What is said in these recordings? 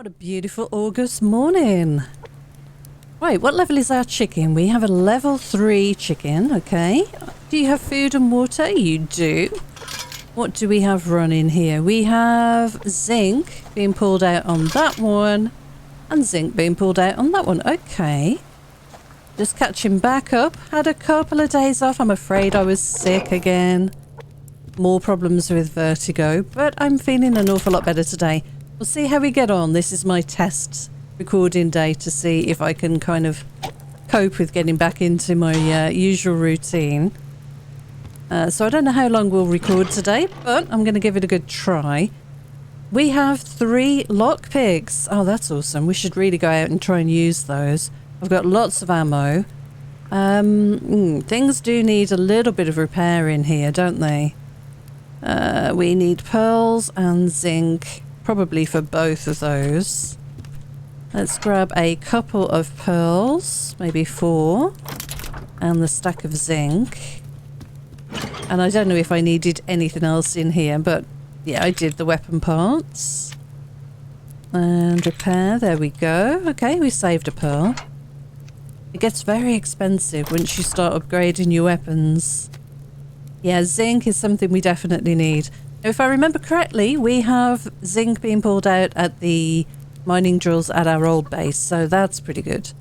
What a beautiful August morning. Right, what level is our chicken? We have a level 3 chicken, okay. Do you have food and water? You do. What do we have running here? We have zinc being pulled out on that one and zinc being pulled out on that one. Okay. Just catching back up. Had a couple of days off. I'm afraid I was sick again. More problems with vertigo, but I'm feeling an awful lot better today. We'll see how we get on. This is my test recording day to see if I can kind of cope with getting back into my usual routine. So I don't know how long we'll record today, but I'm going to give it a good try. We have 3 lockpicks. Oh, that's awesome. We should really go out and try and use those. I've got lots of ammo. Things do need a little bit of repair in here, don't they? We need pearls and zinc, probably for both of those. Let's grab a couple of pearls, maybe 4, and the stack of zinc. And I don't know if I needed anything else in here, but yeah, I did the weapon parts. And repair, there we go. Okay, we saved a pearl. It gets very expensive once you start upgrading your weapons. Yeah, zinc is something we definitely need. If I remember correctly, we have zinc being pulled out at the mining drills at our old base, so that's pretty good.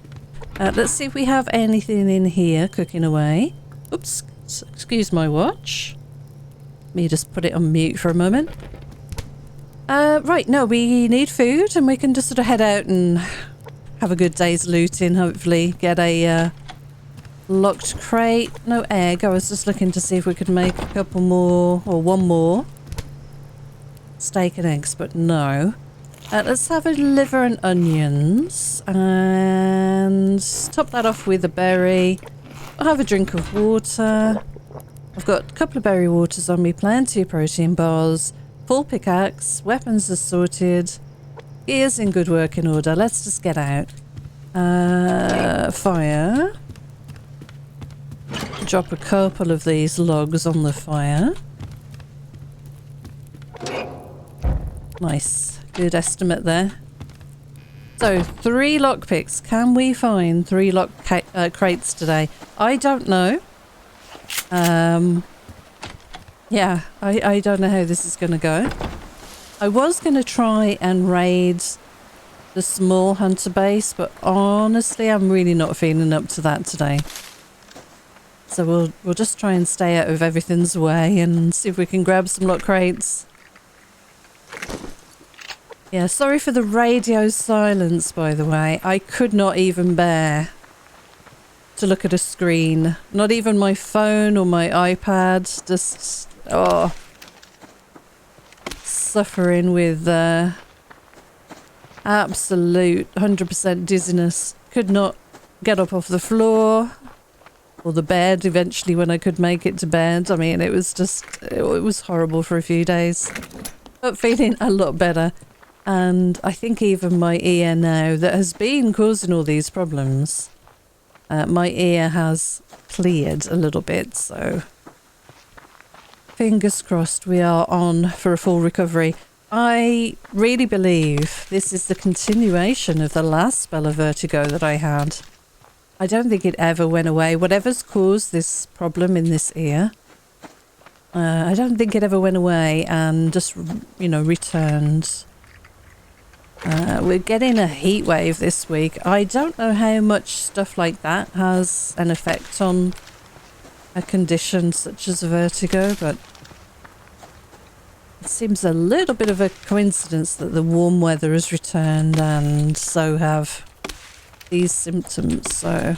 Let's see if we have anything in here cooking away. Oops, excuse my watch. Let me just put it on mute for a moment. Right, no, we need food and we can just sort of head out and have a good day's looting, hopefully. Get a locked crate. No egg. I was just looking to see if we could make a couple more, or one more. Steak and eggs, but no. Let's have a liver and onions and top that off with a berry. I'll have a drink of water. I've got a couple of berry waters on me, plenty of protein bars, full pickaxe, weapons are sorted, gears in good working order. Let's just get out. Fire. Drop a couple of these logs on the fire. Nice. Good estimate there. So, 3 lockpicks. Can we find 3 crates today? I don't know. Yeah, I don't know how this is going to go. I was going to try and raid the small hunter base, but honestly, I'm really not feeling up to that today. So we'll just try and stay out of everything's way and see if we can grab some lock crates. Yeah, sorry for the radio silence, by the way. I could not even bear to look at a screen. Not even my phone or my iPad. Just, oh, suffering with absolute 100% dizziness. Could not get up off the floor or the bed eventually when I could make it to bed. I mean, it was just, it was horrible for a few days. But feeling a lot better. And I think even my ear now that has been causing all these problems, my ear has cleared a little bit, so fingers crossed we are on for a full recovery. I really believe this is the continuation of the last spell of vertigo that I had. I don't think it ever went away. Whatever's caused this problem in this ear, I don't think it ever went away and just, you know, returned. We're getting a heat wave this week. I don't know how much stuff like that has an effect on a condition such as vertigo, but it seems a little bit of a coincidence that the warm weather has returned and so have these symptoms. So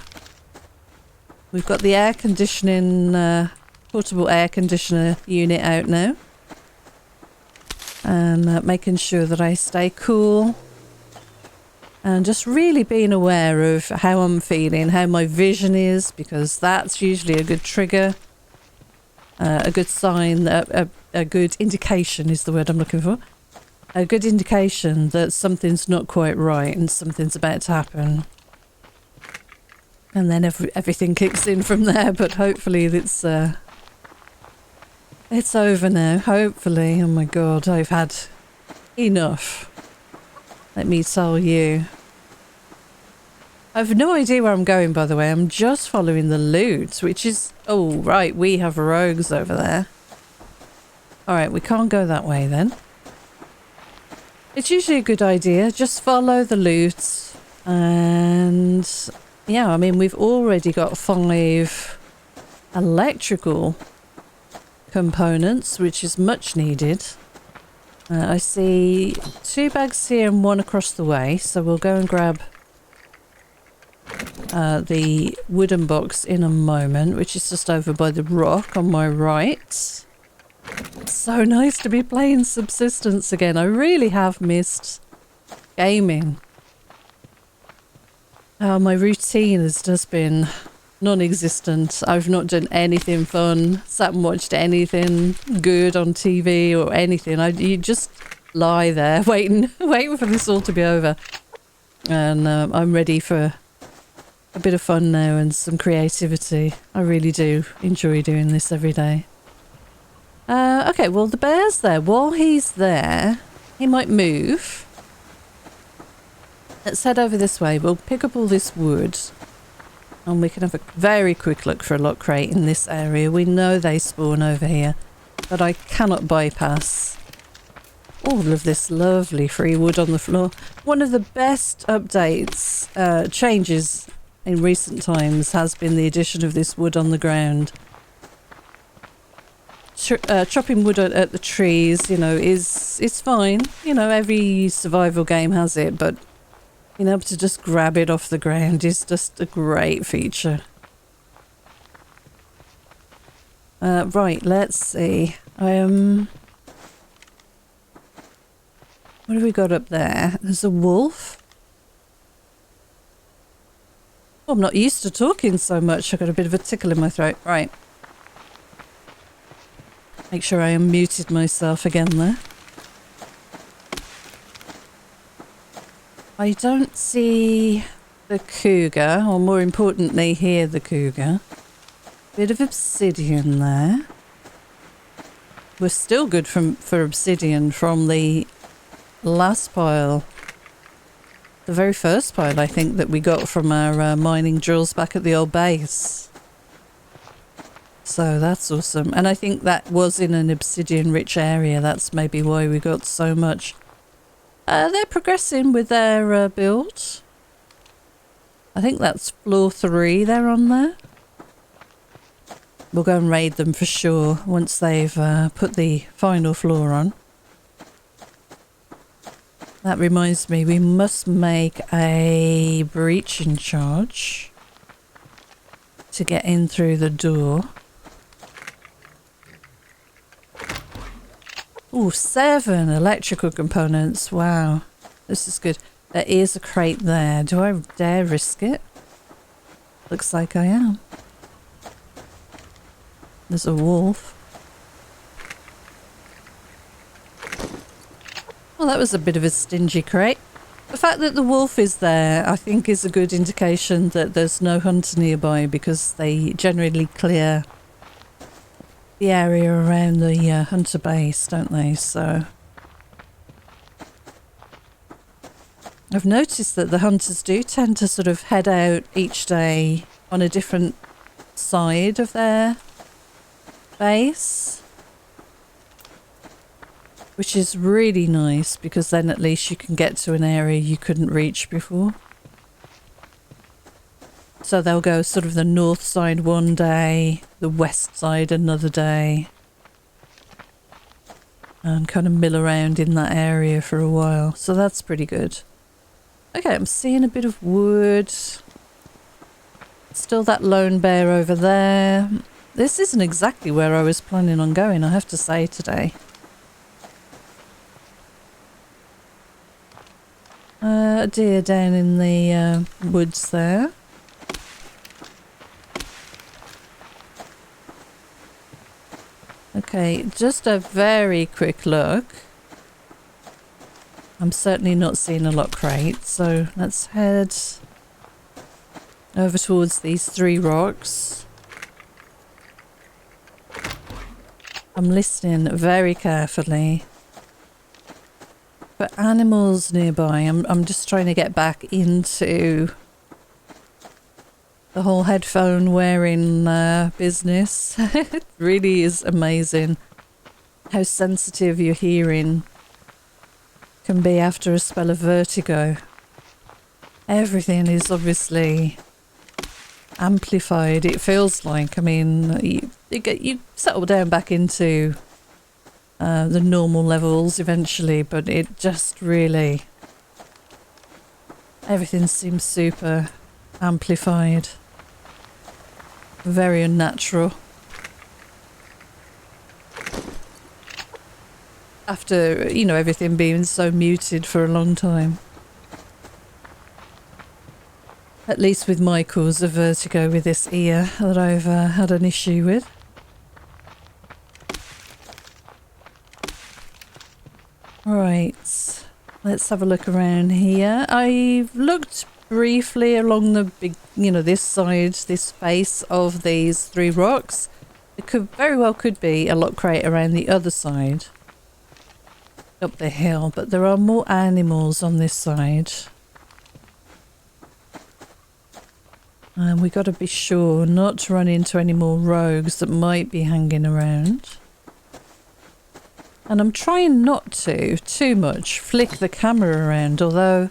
we've got the air conditioning, portable air conditioner unit out now. And making sure that I stay cool and just really being aware of how I'm feeling, how my vision is, because that's usually a good trigger, a good sign, a good indication is the word I'm looking for, a good indication that something's not quite right and something's about to happen. And then everything kicks in from there, but hopefully it's over now, hopefully. Oh my god, I've had enough. Let me tell you. I have no idea where I'm going, by the way. I'm just following the loot, which is... Oh, right, we have rogues over there. Alright, we can't go that way then. It's usually a good idea. Just follow the loot. And... yeah, I mean, we've already got 5 electrical components, which is much needed. I see 2 bags here and 1 across the way, so we'll go and grab the wooden box in a moment, which is just over by the rock on my right. It's so nice to be playing Subsistence again. I really have missed gaming. My routine has just been non-existent. I've not done anything fun, sat and watched anything good on TV or anything. You just lie there waiting for this all to be over. And I'm ready for a bit of fun now and some creativity. I really do enjoy doing this every day. Okay, well the bear's there. While he's there, he might move. Let's head over this way. We'll pick up all this wood. And we can have a very quick look for a lock crate in this area. We know they spawn over here, but I cannot bypass all of this lovely free wood on the floor. One of the best updates, changes in recent times has been the addition of this wood on the ground. Chopping wood at the trees, you know, it's fine. You know, every survival game has it, but being able to just grab it off the ground is just a great feature. Right, let's see. What have we got up there? There's a wolf. Oh, I'm not used to talking so much. I've got a bit of a tickle in my throat. Right. Make sure I unmuted myself again there. I don't see the cougar, or more importantly, hear the cougar. Bit of obsidian there. We're still good for obsidian from the last pile. The very first pile, I think, that we got from our mining drills back at the old base. So that's awesome. And I think that was in an obsidian-rich area. That's maybe why we got so much. They're progressing with their build. I think that's floor 3 they're on there. We'll go and raid them for sure once they've put the final floor on. That reminds me, we must make a breaching charge to get in through the door. Ooh, 7 electrical components. Wow. This is good. There is a crate there. Do I dare risk it? Looks like I am. There's a wolf. Well, that was a bit of a stingy crate. The fact that the wolf is there, I think, is a good indication that there's no hunter nearby, because they generally clear the area around the hunter base, don't they? So I've noticed that the hunters do tend to sort of head out each day on a different side of their base, which is really nice, because then at least you can get to an area you couldn't reach before. So they'll go sort of the north side one day, the west side another day, and kind of mill around in that area for a while. So that's pretty good. Okay, I'm seeing a bit of wood. Still that lone bear over there. This isn't exactly where I was planning on going, I have to say, today. A deer down in the woods there. Okay, just a very quick look. I'm certainly not seeing a lock crate, so let's head over towards these 3 rocks. I'm listening very carefully. for animals nearby. I'm just trying to get back into the whole headphone wearing business. It really is amazing how sensitive your hearing can be after a spell of vertigo. Everything is obviously amplified. It feels like, I mean, you settle down back into the normal levels eventually, but it just really, everything seems super amplified, very unnatural. After, you know, everything being so muted for a long time. At least with my cause of vertigo with this ear that I've had an issue with. Right, let's have a look around here. I've looked briefly along the big, you know, this side, this face of these three rocks. It could very well could be a lock crate around the other side. Up the hill, but there are more animals on this side. And we got to be sure not to run into any more rogues that might be hanging around. And I'm trying not to, too much, flick the camera around, although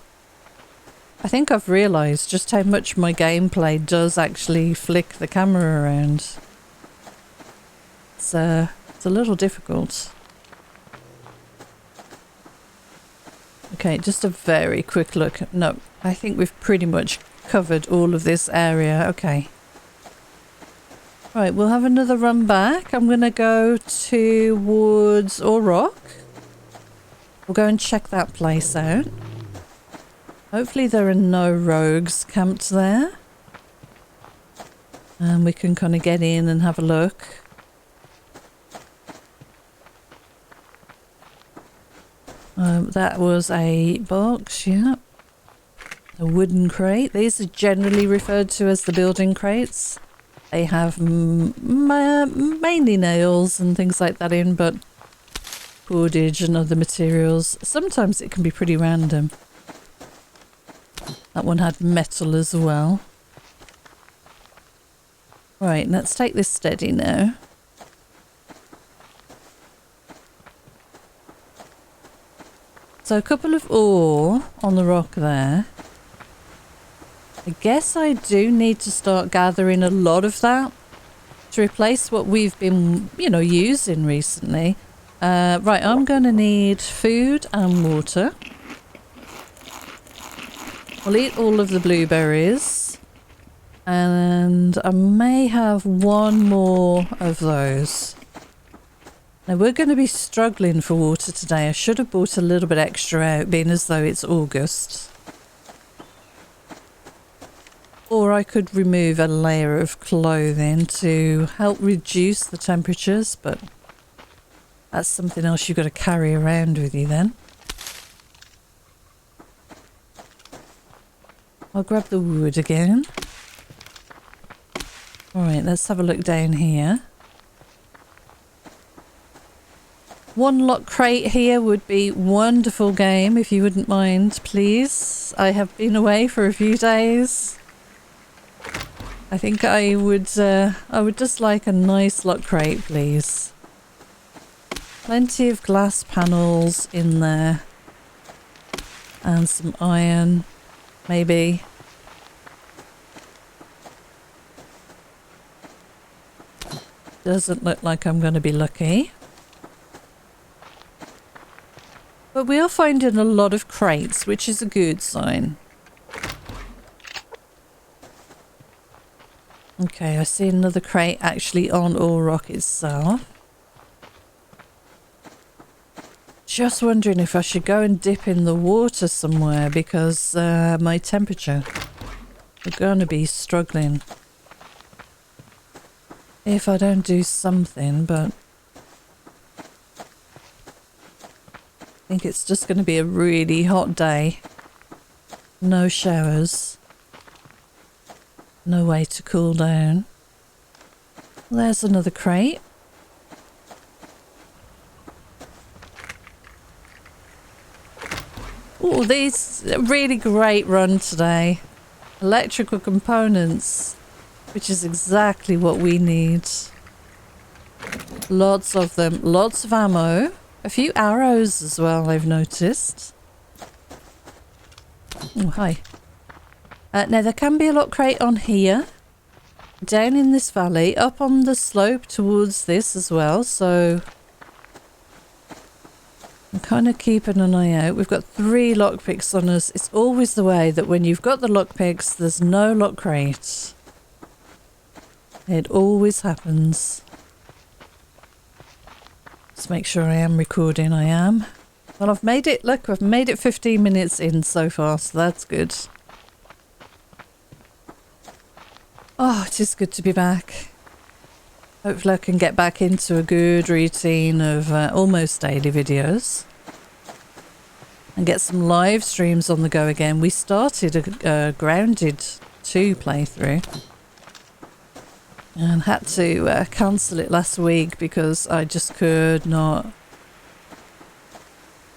I think I've realised just how much my gameplay does actually flick the camera around. It's a little difficult. Okay, just a very quick look. No, I think we've pretty much covered all of this area. Okay. Right, we'll have another run back. I'm going to go towards Rock. We'll go and check that place out. Hopefully there are no rogues camped there. And we can kind of get in and have a look. That was a box, yeah. A wooden crate. These are generally referred to as the building crates. They have mainly nails and things like that in, but cordage and other materials. Sometimes it can be pretty random. That one had metal as well. Right, let's take this steady now. So a couple of ore on the rock there. I guess I do need to start gathering a lot of that to replace what we've been, you know, using recently. Right, I'm going to need food and water. I'll eat all of the blueberries. And I may have one more of those. Now we're going to be struggling for water today. I should have bought a little bit extra out, being as though it's August. Or I could remove a layer of clothing to help reduce the temperatures, but that's something else you've got to carry around with you then. I'll grab the wood again. Alright, let's have a look down here. One lock crate here would be wonderful game if you wouldn't mind, please. I have been away for a few days. I think I would just like a nice lock crate, please. Plenty of glass panels in there. And some iron, maybe. Doesn't look like I'm going to be lucky. But we are finding a lot of crates, which is a good sign. Okay, I see another crate actually on Ore Rock itself. Just wondering if I should go and dip in the water somewhere because my temperature, we're going to be struggling. If I don't do something, but I think it's just going to be a really hot day. No showers. No way to cool down. There's another crate. Oh, these really great run today. Electrical components, which is exactly what we need. Lots of them, lots of ammo, a few arrows as well, I've noticed. Oh, hi. Now there can be a lock crate on here, down in this valley, up on the slope towards this as well, so I'm kind of keeping an eye out. We've got 3 lockpicks on us. It's always the way that when you've got the lockpicks, there's no lock crate. It always happens. Let's make sure I am recording. I am. Well, I've made it, look, I've made it 15 minutes in so far, so that's good. Oh, it is good to be back. Hopefully I can get back into a good routine of almost daily videos. And get some live streams on the go again. We started a Grounded 2 playthrough. And had to cancel it last week because I just could not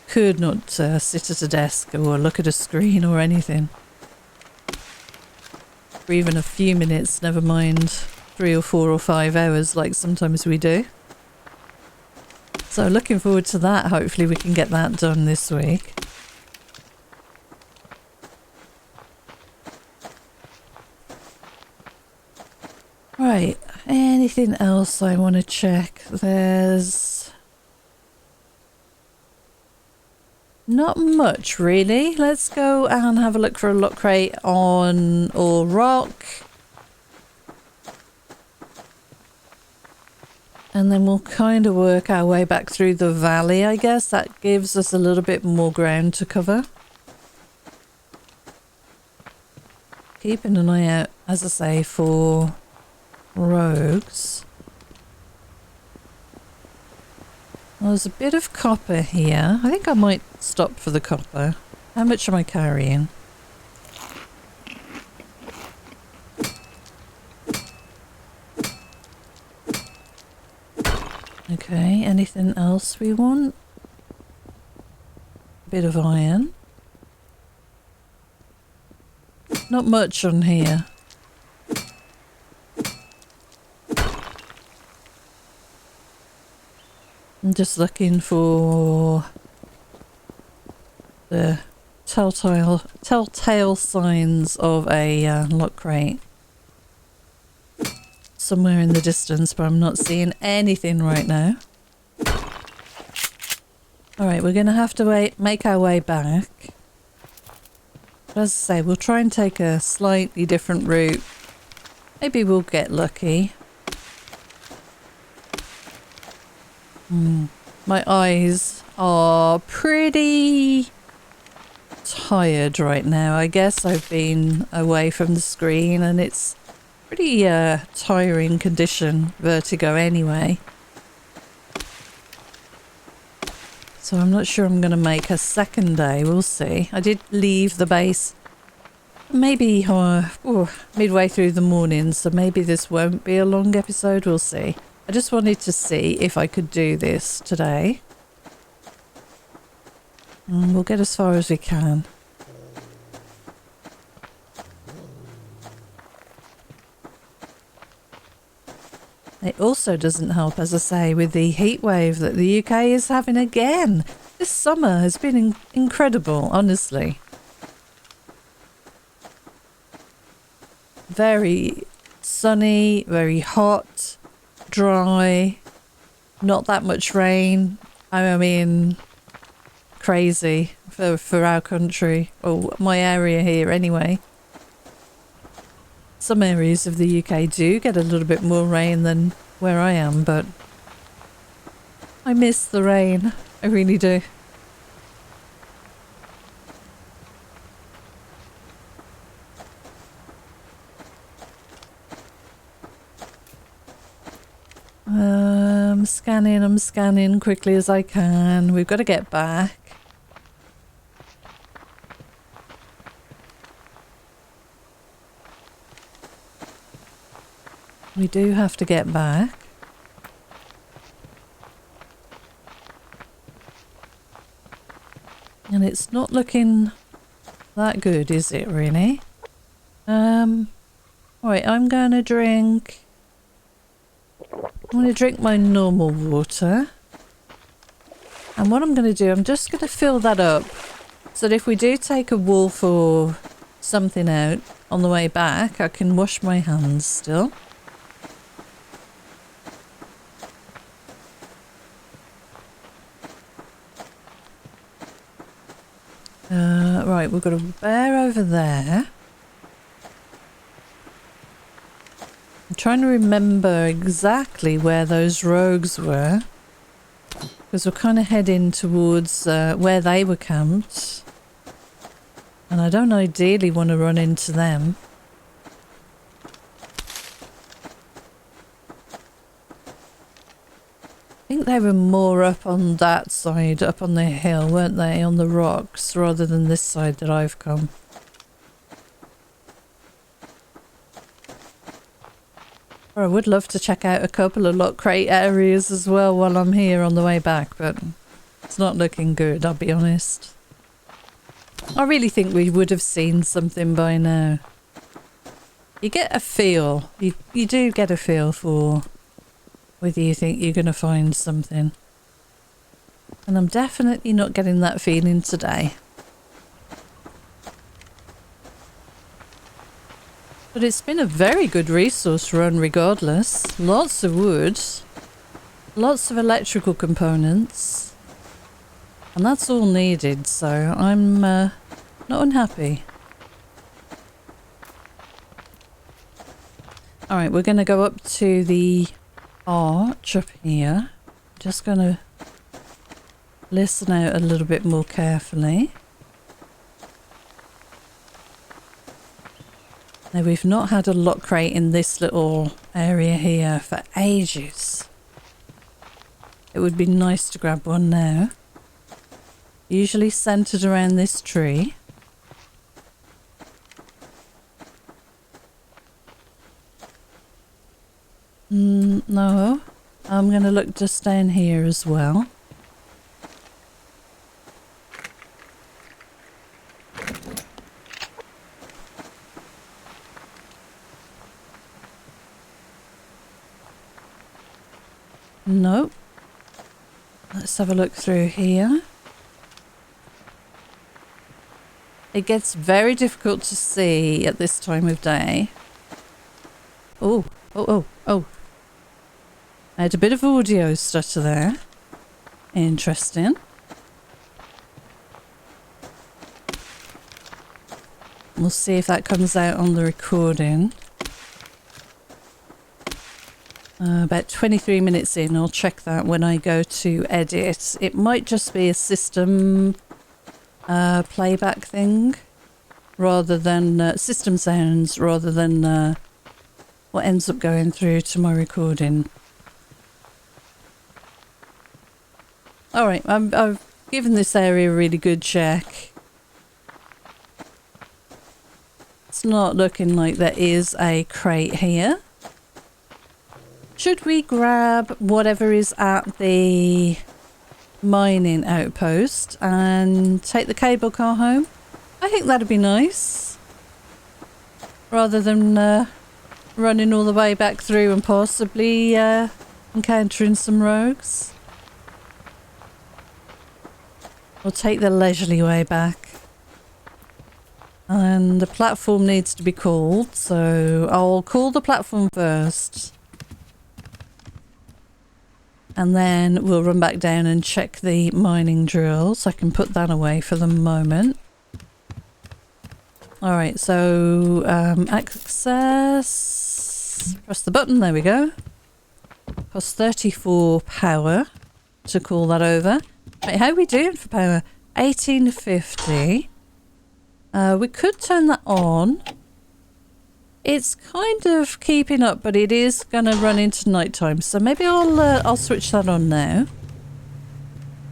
sit at a desk or look at a screen or anything. For even a few minutes, never mind 3 or 4 or 5 hours like sometimes we do. So looking forward to that. Hopefully we can get that done this week. Right, anything else I want to check? There's not much really. Let's go and have a look for a lock crate on or rock. And then we'll kind of work our way back through the valley, I guess. That gives us a little bit more ground to cover. Keeping an eye out, as I say, for rogues. Well, there's a bit of copper here. I think I might stop for the copper. How much am I carrying? Okay, anything else we want? A bit of iron. Not much on here. I'm just looking for the telltale signs of a lock crate. Somewhere in the distance, but I'm not seeing anything right now. Alright, we're going to have to make our way back. But as I say, we'll try and take a slightly different route. Maybe we'll get lucky. My eyes are pretty tired right now. I guess I've been away from the screen and it's pretty tiring condition, vertigo anyway. So I'm not sure I'm going to make a second day. We'll see. I did leave the base maybe midway through the morning, so maybe this won't be a long episode. We'll see. I just wanted to see if I could do this today. And we'll get as far as we can. It also doesn't help, as I say, with the heat wave that the UK is having again. This summer has been incredible, honestly. Very sunny, very hot, dry, not that much rain. I mean, crazy for our country, or my area here anyway. Some areas of the UK do get a little bit more rain than where I am, but I miss the rain. I really do. I'm scanning quickly as I can. We've got to get back. We do have to get back. And And it's not looking that good, is it really? Right, I'm going to drink my normal water. And what I'm going to do, I'm just going to fill that up so that if we do take a wolf or something out on the way back, I can wash my hands still. Right, we've got a bear over there. I'm trying to remember exactly where those rogues were, because we're kind of heading towards where they were camped, and I don't ideally want to run into them. I think they were more up on that side, up on the hill, weren't they, on the rocks, rather than this side that I've come. Or I would love to check out a couple of lock crate areas as well while I'm here on the way back, but it's not looking good, I'll be honest. I really think we would have seen something by now. You get a feel, you do get a feel for whether you think you're going to find something. And I'm definitely not getting that feeling today. But it's been a very good resource run regardless. Lots of wood, lots of electrical components, and that's all needed, so I'm not unhappy. Alright, we're going to go up to the arch up here. Just going to listen out a little bit more carefully. Now, we've not had a lock crate in this little area here for ages. It would be nice to grab one now. Usually centered around this tree. No. I'm going to look just down here as well. Nope. Let's have a look through here. It gets very difficult to see at this time of day. Oh. I had a bit of audio stutter there. Interesting. We'll see if that comes out on the recording. About 23 minutes in, I'll check that when I go to edit. It might just be a system playback thing, rather than system sounds, rather than what ends up going through to my recording. Alright, I've given this area a really good check. It's not looking like there is a crate here. Should we grab whatever is at the mining outpost and take the cable car home? I think that'd be nice. Rather than running all the way back through and possibly encountering some rogues. We'll take the leisurely way back. And the platform needs to be called, so I'll call the platform first. And then we'll run back down and check the mining drill, so I can put that away for the moment. Alright, so access. Press the button, there we go. Cost 34 power to call that over. Right, how are we doing for power? 1850. We could turn that on. It's kind of keeping up, but it is going to run into nighttime, so maybe I'll switch that on now.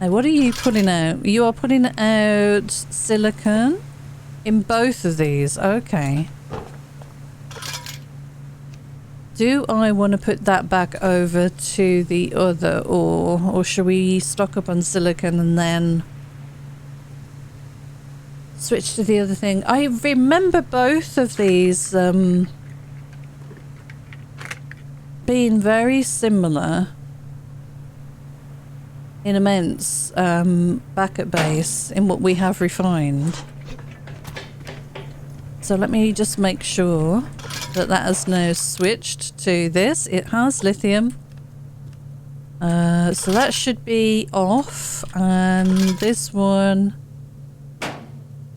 Now, what are you putting out? You are putting out silicon in both of these. Okay. Do I want to put that back over to the other ore, or should we stock up on silicon and then switch to the other thing. I remember both of these being very similar in immense back at base in what we have refined. So let me just make sure that that has now switched to this. It has lithium. So that should be off. And this one...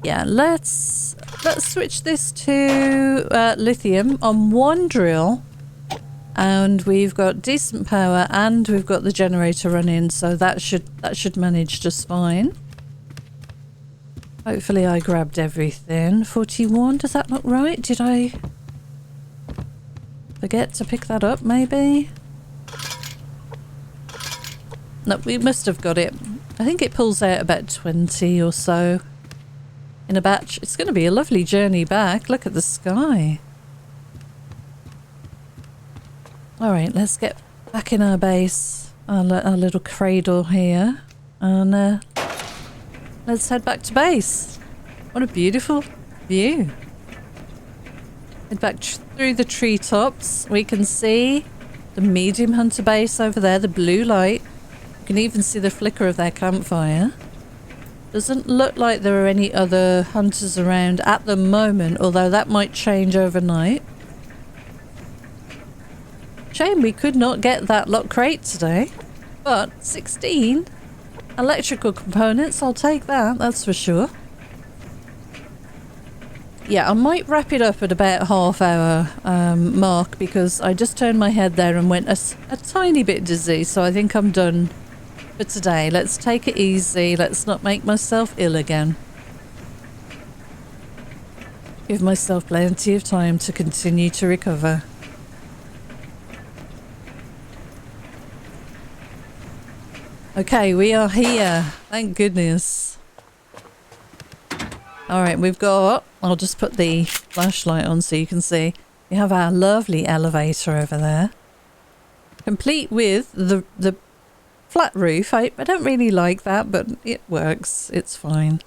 Yeah, let's switch this to lithium on one drill. And we've got decent power and we've got the generator running, so that should manage just fine. Hopefully I grabbed everything. 41, does that look right? Did I forget to pick that up maybe? No, we must have got it. I think it pulls out about 20 or so in a batch. It's going to be a lovely journey back. Look at the sky. Alright, let's get back in our base, our little cradle here, and let's head back to base. What a beautiful view. Head back through the treetops. We can see the medium hunter base over there, the blue light. You can even see the flicker of their campfire. Doesn't look like there are any other hunters around at the moment, although that might change overnight. Shame we could not get that lock crate today, but 16 electrical components, I'll take that, that's for sure. Yeah, I might wrap it up at about half-hour mark, because I just turned my head there and went a tiny bit dizzy, so I think I'm done for today. Let's take it easy, let's not make myself ill again. Give myself plenty of time to continue to recover. Okay, we are here. Thank goodness. Alright, we've got... I'll just put the flashlight on so you can see. We have our lovely elevator over there. Complete with the flat roof. I don't really like that, but it works. It's fine.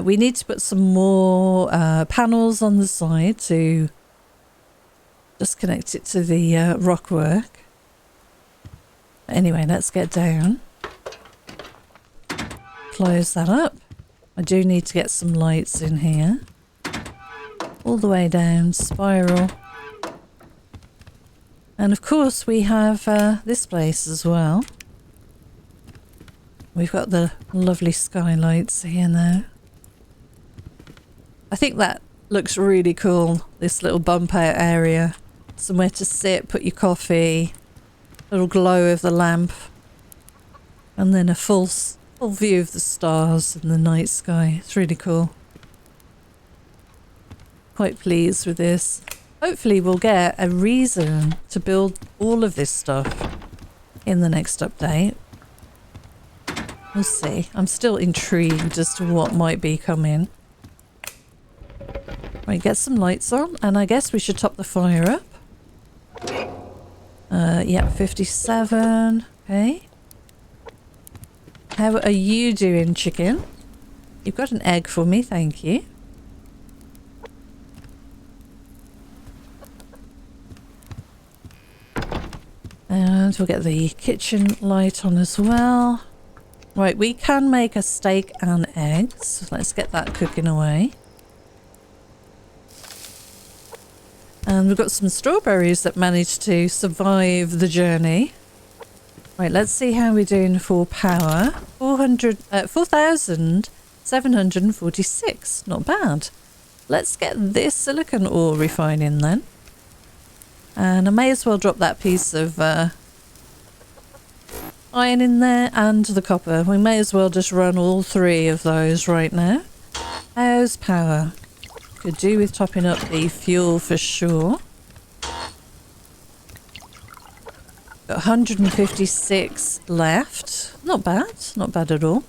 We need to put some more panels on the side to just connect it to the rockwork. Anyway, let's get down. Close that up. I do need to get some lights in here. All the way down, spiral. And of course we have this place as well. We've got the lovely skylights here now. I think that looks really cool, this little bump out area. Somewhere to sit, put your coffee, little glow of the lamp, and then a full view of the stars and the night sky. It's really cool. Quite pleased with this. Hopefully we'll get a reason to build all of this stuff in the next update. We'll see. I'm still intrigued as to what might be coming. Right, get some lights on, and I guess we should top the fire up. Yeah, 57. Okay. How are you doing, chicken? You've got an egg for me, thank you. And we'll get the kitchen light on as well. Right, we can make a steak and eggs. Let's get that cooking away. And we've got some strawberries that managed to survive the journey. Right, let's see how we're doing for power. 4,746. Not bad. Let's get this silicon ore refining then. And I may as well drop that piece of iron in there and the copper. We may as well just run all three of those right now. How's power? Could do with topping up the fuel for sure. Got 156 left. Not bad. Not bad at all.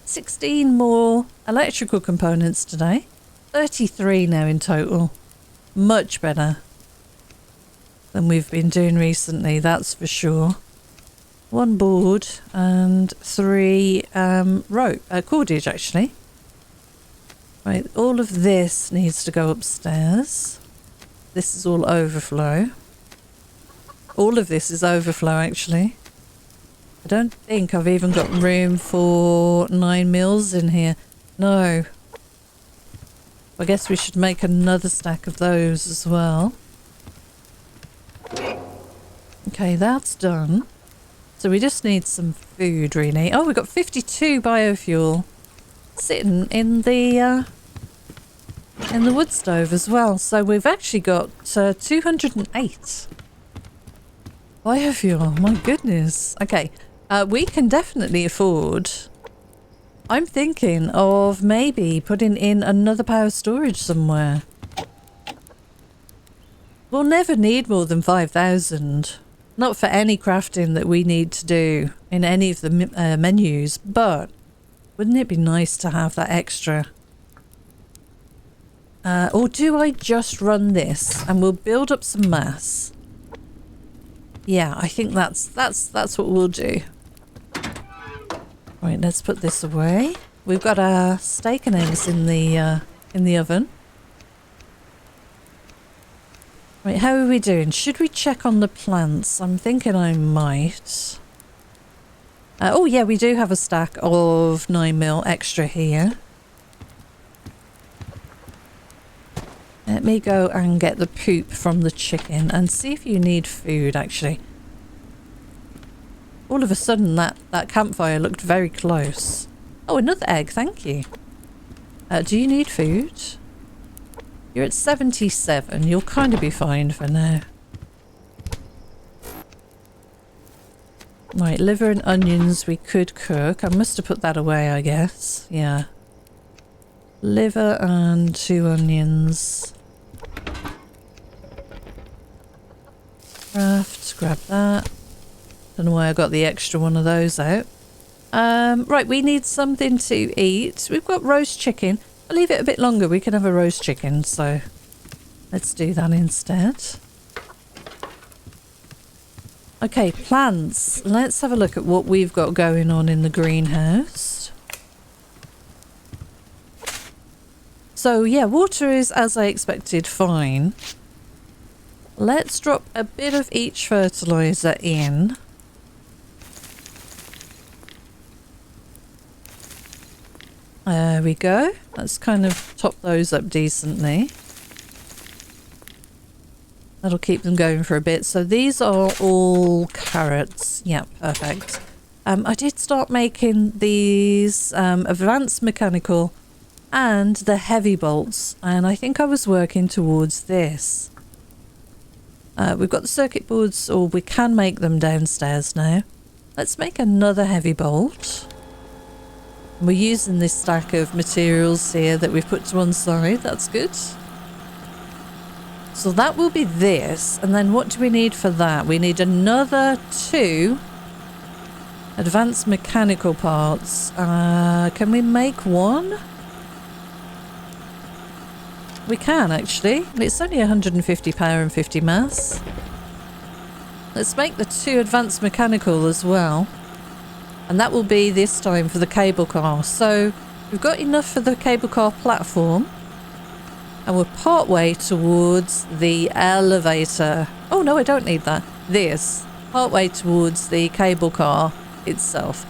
16 more electrical components today. 33 now in total. Much better than we've been doing recently, that's for sure. One board and 3 rope, cordage actually. Right, all of this needs to go upstairs. This is all overflow. All of this is overflow, actually. I don't think I've even got room for 9 mils in here. No. I guess we should make another stack of those as well. Okay, that's done. So we just need some food, really. Oh, we've got 52 biofuel sitting in the wood stove as well. So we've actually got 208 biofuel. My goodness. Okay, we can definitely afford... I'm thinking of maybe putting in another power storage somewhere. We'll never need more than 5,000. Not for any crafting that we need to do in any of the menus, but wouldn't it be nice to have that extra? Or do I just run this and we'll build up some mass? Yeah, I think that's what we'll do. Right, let's put this away. We've got our steak and eggs in the oven. Right, how are we doing? Should we check on the plants? I'm thinking I might. Oh yeah, we do have a stack of 9 mil extra here. Let me go and get the poop from the chicken and see if you need food, actually. All of a sudden that campfire looked very close. Oh, another egg, thank you. Do you need food? You're at 77. You'll kind of be fine for now. Right, liver and onions we could cook. I must have put that away, I guess. Yeah. Liver and 2 onions. Craft, grab that. Don't know why I got the extra one of those out. Right, we need something to eat. We've got roast chicken. I'll leave it a bit longer. We can have a roast chicken, so let's do that instead. Okay, plants. Let's have a look at what we've got going on in the greenhouse. So yeah, water is, as I expected, fine. Let's drop a bit of each fertilizer in. There we go. Let's kind of top those up decently. That'll keep them going for a bit. So these are all carrots. Yeah, perfect. I did start making these advanced mechanical and the heavy bolts, and I think I was working towards this. We've got the circuit boards, or we can make them downstairs now. Let's make another heavy bolt. We're using this stack of materials here that we've put to one side. That's good. So that will be this. And then what do we need for that? We need another 2 advanced mechanical parts. Can we make 1? We can, actually. It's only 150 power and 50 mass. Let's make the 2 advanced mechanical as well. And that will be this time for the cable car. So we've got enough for the cable car platform. And we're part way towards the elevator. Oh no, I don't need that. This. Part way towards the cable car itself.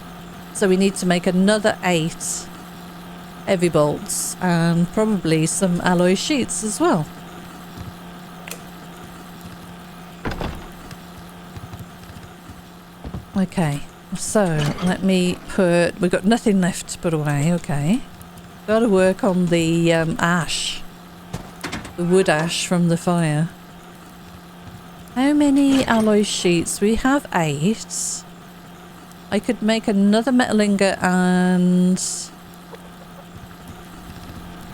So we need to make another 8 heavy bolts. And probably some alloy sheets as well. Okay. So, let me put... We've got nothing left to put away, okay. Got to work on the ash. The wood ash from the fire. How many alloy sheets? We have 8. I could make another metal ingot and...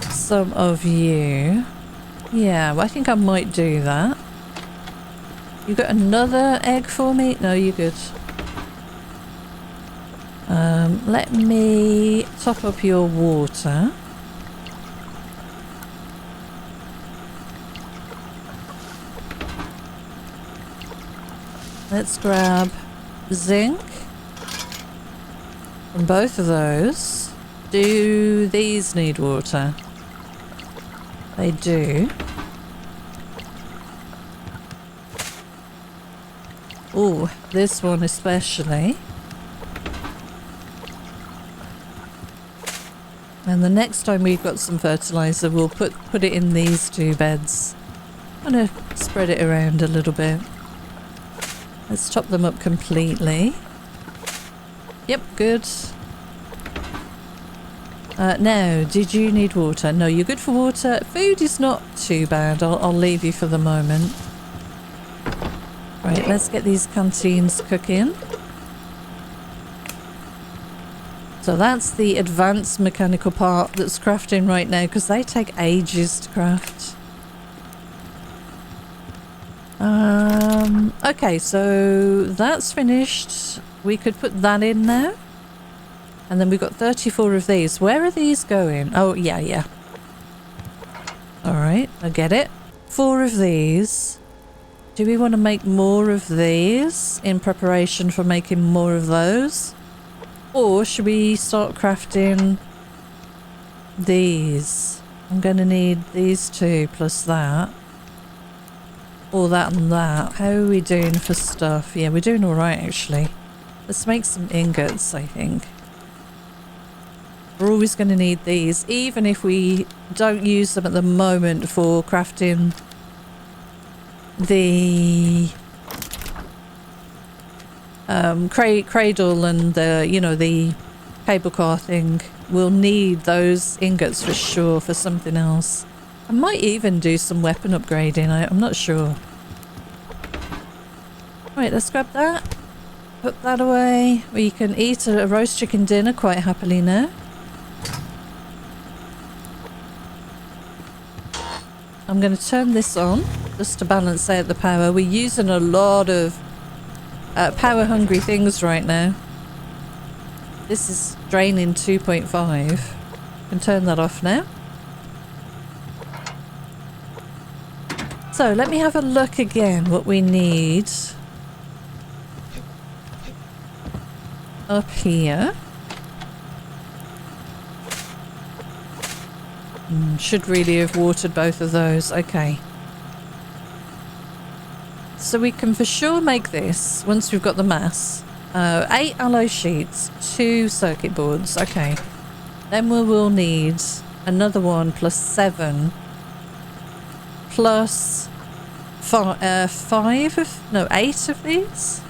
some of you. Yeah, well, I think I might do that. You got another egg for me? No, you're good. Let me top up your water. Let's grab zinc from both of those. Do these need water? They do. Oh, this one especially. And the next time we've got some fertilizer, we'll put it in these two beds. I'm gonna spread it around a little bit. Let's top them up completely. Yep, good. Now, did you need water? No, you're good for water. Food is not too bad. I'll leave you for the moment. Right, let's get these canteens cooking. So that's the advanced mechanical part that's crafting right now, because they take ages to craft. Okay, so that's finished. We could put that in now. And then we've got 34 of these. Where are these going? Oh, yeah. Alright, I get it. 4 of these. Do we want to make more of these in preparation for making more of those? Or should we start crafting these? I'm going to need these 2 plus that. Or that and that. How are we doing for stuff? Yeah, we're doing alright actually. Let's make some ingots, I think. We're always going to need these, even if we don't use them at the moment for crafting the cradle and the, you know, the cable car thing. We'll need those ingots for sure for something else. I might even do some weapon upgrading, I'm not sure. Right, let's grab that. Put that away. We can eat a roast chicken dinner quite happily now. I'm going to turn this on just to balance out the power. We're using a lot of power hungry things right now. This is draining 2.5. Can turn that off now. So let me have a look again what we need up here. Should really have watered both of those. Okay. So we can for sure make this once we've got the mass. 8 alloy sheets, 2 circuit boards. Okay. Then we will need another one plus 7 plus 8 of these?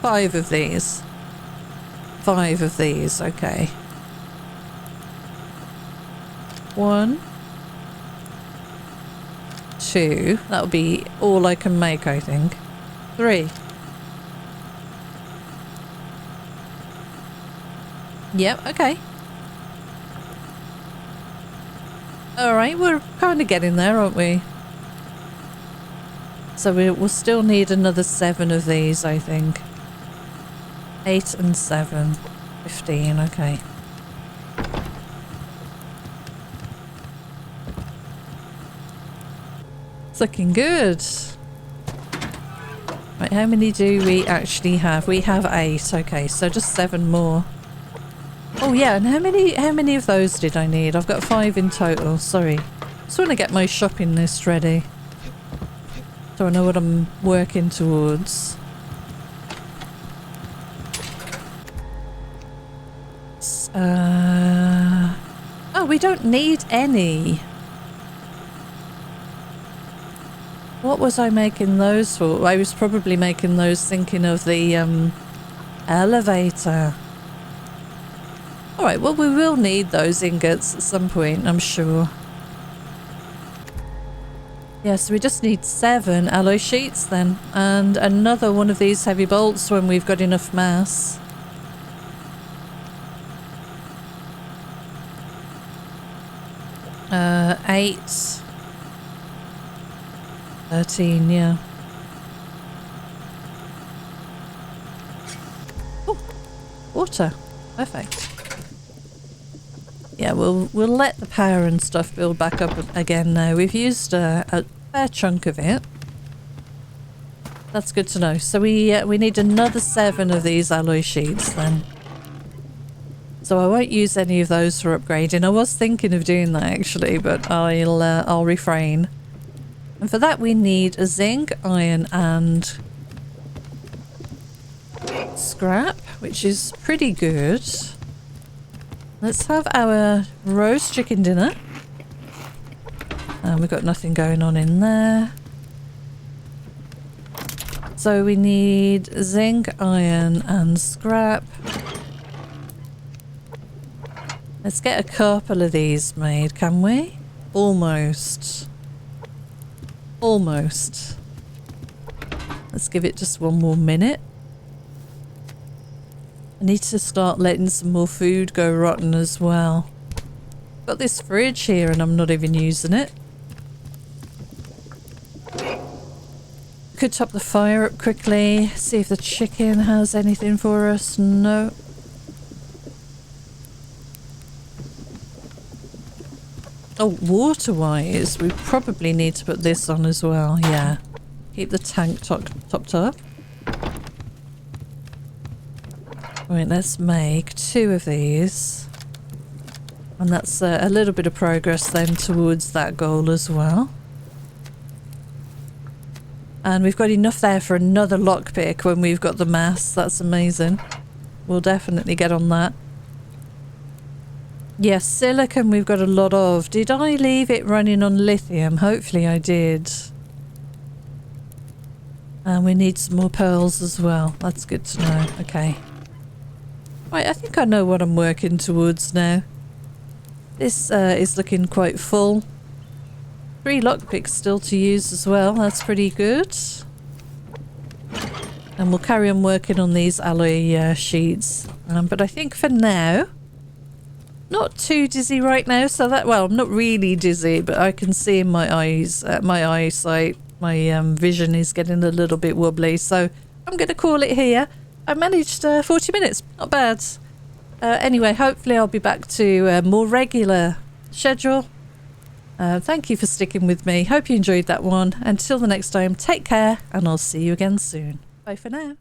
5 of these. 5 of these, okay. 1, 2, that'll be all I can make, I think. 3. Yep, okay. Alright, we're kind of getting there, aren't we? So we'll still need another 7 of these, I think. 8 and 7. 15, okay. It's looking good. Right, how many do we actually have? We have 8, okay, so just 7 more. Oh yeah, and how many of those did I need? I've got 5 in total, sorry. Just want to get my shopping list ready. So I know what I'm working towards. Oh, we don't need any. What was I making those for? I was probably making those thinking of the elevator. Alright, well we will need those ingots at some point, I'm sure. Yeah, so we just need 7 alloy sheets then. And another one of these heavy bolts when we've got enough mass. Uh, 8. 13, yeah. Oh, water. Perfect. Yeah, we'll let the power and stuff build back up again now. We've used a fair chunk of it. That's good to know. So we need another 7 of these alloy sheets then. So I won't use any of those for upgrading. I was thinking of doing that actually, but I'll refrain. And for that we need a zinc, iron and scrap, which is pretty good. Let's have our roast chicken dinner. And we've got nothing going on in there. So we need zinc, iron and scrap. Let's get a couple of these made, can we? Almost. Almost. Let's give it just one more minute. I need to start letting some more food go rotten as well. Got this fridge here and I'm not even using it. Could top the fire up quickly, see if the chicken has anything for us. No. Oh, water-wise, we probably need to put this on as well, yeah. Keep the tank topped up. Right, let's make 2 of these. And that's a little bit of progress then towards that goal as well. And we've got enough there for another lockpick when we've got the mass. That's amazing. We'll definitely get on that. Yes, silicon we've got a lot of. Did I leave it running on lithium? Hopefully I did. And we need some more pearls as well. That's good to know. Okay. Right, I think I know what I'm working towards now. This is looking quite full. 3 lockpicks still to use as well. That's pretty good. And we'll carry on working on these alloy sheets. But I think for now, not too dizzy right now. So that, well, I'm not really dizzy, but I can see in my eyes, my eyesight, my vision is getting a little bit wobbly. So I'm going to call it here. I managed 40 minutes. Not bad. Anyway, hopefully I'll be back to a more regular schedule. Thank you for sticking with me. Hope you enjoyed that one. Until the next time, take care and I'll see you again soon. Bye for now.